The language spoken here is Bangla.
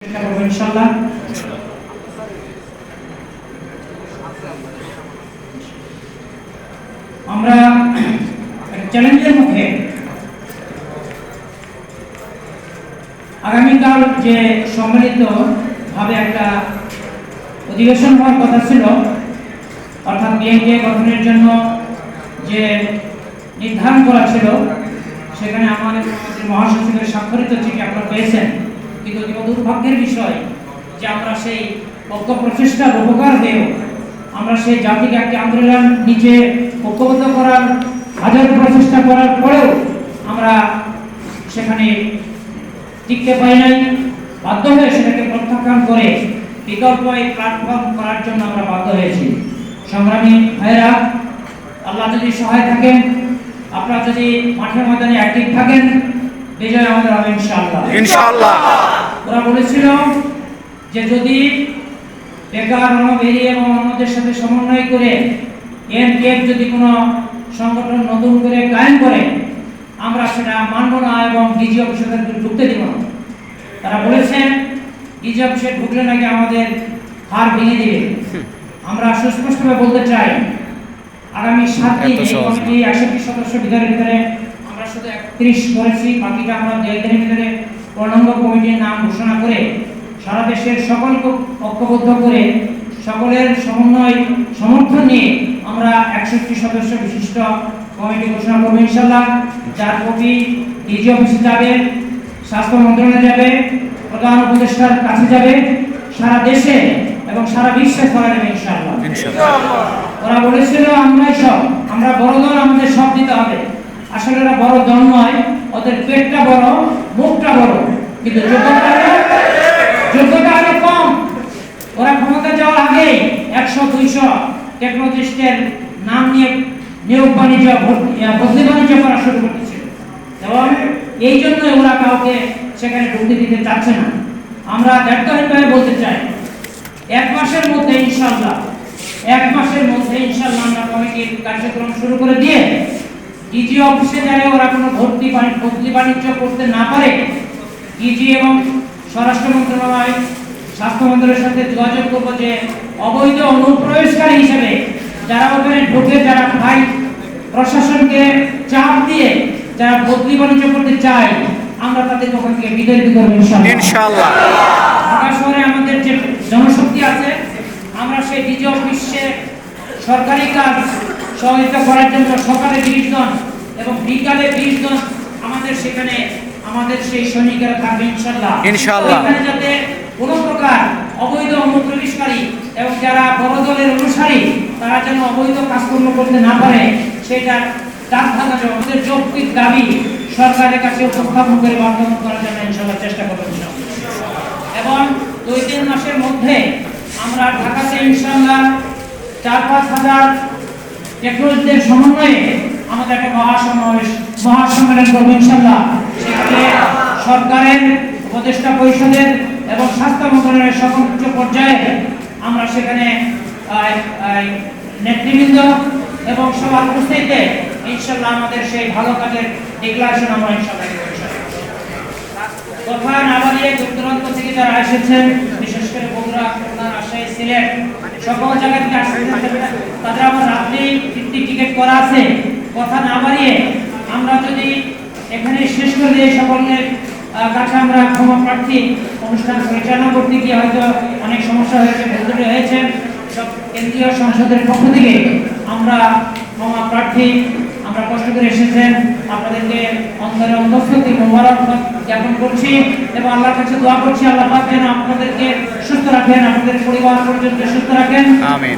ইনশাআল্লাহ। আমরা চ্যালেঞ্জের মুখে আগামীকাল যে সম্মিলিত ভাবে একটা অধিবেশন হওয়ার কথা ছিল, অর্থাৎ বিএনপি গঠনের জন্য যে নির্ধারণ করা ছিল, সেখানে আমাদের মহাসচিবের স্বাক্ষরিত চিঠি আপনারা পেয়েছেন। কিন্তু দুর্ভাগ্যের বিষয় যে আমরা সেই ঐক্য প্রচেষ্টার উপকার হয়েও আমরা সেই জাতিকে একটি আন্দোলন নিচে ঐক্যবদ্ধ করার হাজারো প্রচেষ্টা করার পরেও আমরা সেখানে টিকতে পারি নাই। বাধ্য হয়ে সেটাকে প্রত্যাখ্যান করে বিকল্প এই প্ল্যাটফর্ম করার জন্য আমরা বাধ্য হয়েছি। সংগ্রামী ভাইয়েরা, আল্লাহ যদি সহায় থাকেন, আপনারা যদি মাঠে ময়দানে অ্যাক্টিভ থাকেন, বিজয় আমাদের হবে ইনশাআল্লাহ। ইনশাআল্লাহ। ওরা বলেছিল যে যদি বেকার রণবেরি এবং অন্যদের সাথে সমন্বয় করে এনপিএফ যদি কোনো সংগঠন নতুন করে কায়েম করে, আমরা সেটা মানব না এবং ডিজি অফিসে ঢুকতে দিব না। তারা বলেছেন ডিজি অফিসে ঢুকলে নাকি আমাদের হাড় ভেঙে দিবে। আমরা সুস্পষ্টভাবে বলতে চাই, আগামী 7 দিন এই কমিটি 61 সদস্য ভিতরে আমরা শুধু 31 করেছি, বাকিটা আমরা 2 দিনের ভিতরে পূর্ণাঙ্গ কমিটির নাম ঘোষণা করে সারা দেশের সকলকে ঐক্যবদ্ধ করে সকলের সমন্বয় সমর্থন নিয়ে আমরা 61 সদস্য বিশিষ্ট কমিটি ঘোষণা করব ইনশাআল্লাহ। যার কপি ডিজি অফিসে যাবে, স্বাস্থ্য মন্ত্রণালয়ে যাবে, প্রধান উপদেষ্টার কাছে যাবে, সারা দেশে এবং সারা বিশ্বে ছড়ানো যাবে ইনশাআল্লাহ। ওরা বলেছিল আমরা বড় দল, আমাদের সব দিতে হবে। আসলে ওরা বড় দল নয়, ওদের পেটটা বড়, মুখটা বড়, কিন্তু যোগ্যতা অনেক কম। ওরা ক্ষমতা যাওয়ার আগে 100-200 টেকনোলজিস্টের নাম নিয়ে নিয়োগ বাণিজ্য বদলি বাণিজ্য করা শুরু করতেছিল এবং এই জন্য ওরা কাউকে সেখানে ঢুকতে দিতে চাচ্ছে না। আমরা দায়িত্বহীনভাবে বলতে চাই, 1 মাসের মধ্যে ইনশাআল্লাহ আমরা কমিটির কার্যক্রম শুরু করে দিয়ে ডিজি অফিসে যারা ওরা কোনো বদলি বাণিজ্য করতে না পারে, ডিজি এবং স্বরাষ্ট্র মন্ত্রণালয়, স্বাস্থ্য মন্ত্রণালয়ের সাথে যোগাযোগ করবো যে অবৈধ অনুপ্রবেশকারী হিসেবে যারা ওখানে ঢুকে, যারা ভাই প্রশাসনকে চাপ দিয়ে যারা বদলি বাণিজ্য করতে চায়, আমরা তাদের ওখান থেকে বিতাড়িত করবো ইনশাআল্লাহ। ঢাকা শহরে আমাদের যে জনশক্তি আছে, আমরা সেই ডিজি অফিসে সরকারি কাজ সহযোগিতা করার জন্য সকালে 20 জন এবং বিকালে 20 জন আমাদের সেখানে আমাদের সেই সৈনিকেরা থাকবে ইনশাআল্লাহ। এখানে যাতে কোনো প্রকার অবৈধ অনুপ্রবেশকারী এবং যারা বড় দলের অনুসারী তারা যেন অবৈধ কাজকর্ম করতে না পারে, সেটা আমাদের যৌক্তিক দাবি সরকারের কাছে উপস্থাপন করে বাস্তবায়ন করার জন্য ইনশাআল্লাহ চেষ্টা করব এবং 2-3 মাসের মধ্যে আমরা ঢাকাতে ইনশাআল্লাহ 4-5 হাজার টেকনোলজিদের সমন্বয়ে আমাদের একটা মহাসম্মেলন করবো ইনশাআল্লাহ। সেখানে সরকারের উপদেষ্টা পরিষদের এবং স্বাস্থ্য মন্ত্রণালয়ের সর্বোচ্চ পর্যায়ে আমরা সেখানে নেতৃবৃন্দ এবং সবার উপস্থিতিতে ইনশাআল্লাহ আমাদের সেই ভালো কাজের ডিক্লারেশন আমরা ইনশাআল্লাহ কথা না বাড়িয়ে দূর-দূরান্ত থেকে যারা এসেছেন, বিশেষ করে বগুড়া, খুলনা, রাজশাহী, সিলেট, সকল জায়গা থেকে আসছেন, তাদের আমার রাত্রি টিকিট করা আছে। কথা না বাড়িয়ে আমরা যদি এখানে শেষ করে দিই, সকলের কাছে আমরা ক্ষমা প্রার্থী। অনুষ্ঠান পরিচালনা করতে গিয়ে হয়তো অনেক সমস্যা হয়েছে, ভুল হয়েছে, সব কেন্দ্রীয় সংসদের পক্ষ থেকে আমরা ক্ষমা প্রার্থী। আমরা কষ্ট করে এসেছেন, আপনাদেরকে অন্তরে অন্তঃস্থ মোবারকবাদ জ্ঞাপন করছি এবং আল্লাহর কাছে দোয়া করছি, আল্লাহ পাক যেন আপনাদেরকে সুস্থ রাখেন, আপনাদের পরিবার পর্যন্ত সুস্থ রাখেন। আমিন।